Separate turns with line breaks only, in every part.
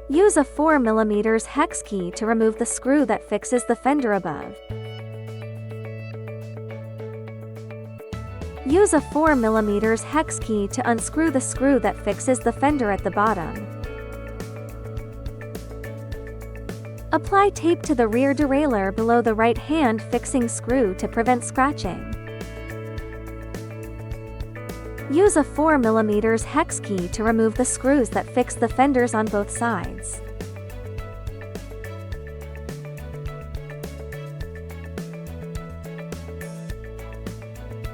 Use a 4 mm hex key to remove the screw that fixes the fender above. Use a 4 mm hex key to unscrew the screw that fixes the fender at the bottom. Apply tape to the rear derailleur below the right hand fixing screw to prevent scratching. Use a 4 mm hex key to remove the screws that fix the fenders on both sides.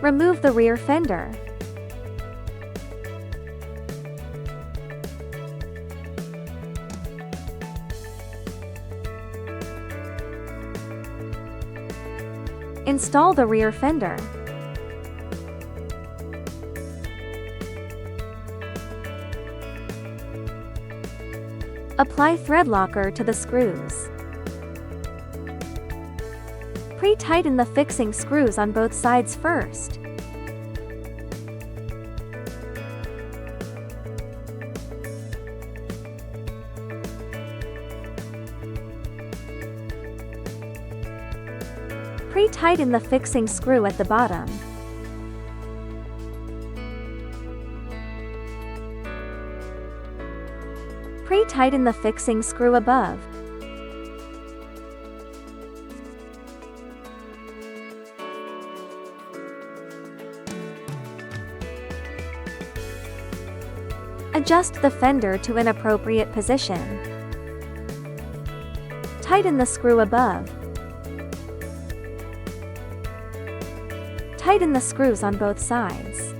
Remove the rear fender. Install the rear fender. Apply thread locker to the screws. Pre-tighten the fixing screws on both sides first. Pre-tighten the fixing screw at the bottom. Pre-tighten the fixing screw above. Adjust the fender to an appropriate position. Tighten the screw above. Tighten the screws on both sides.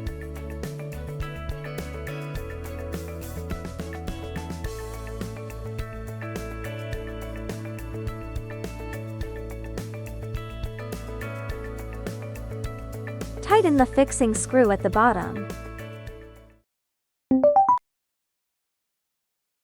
Tighten the fixing screw at the bottom.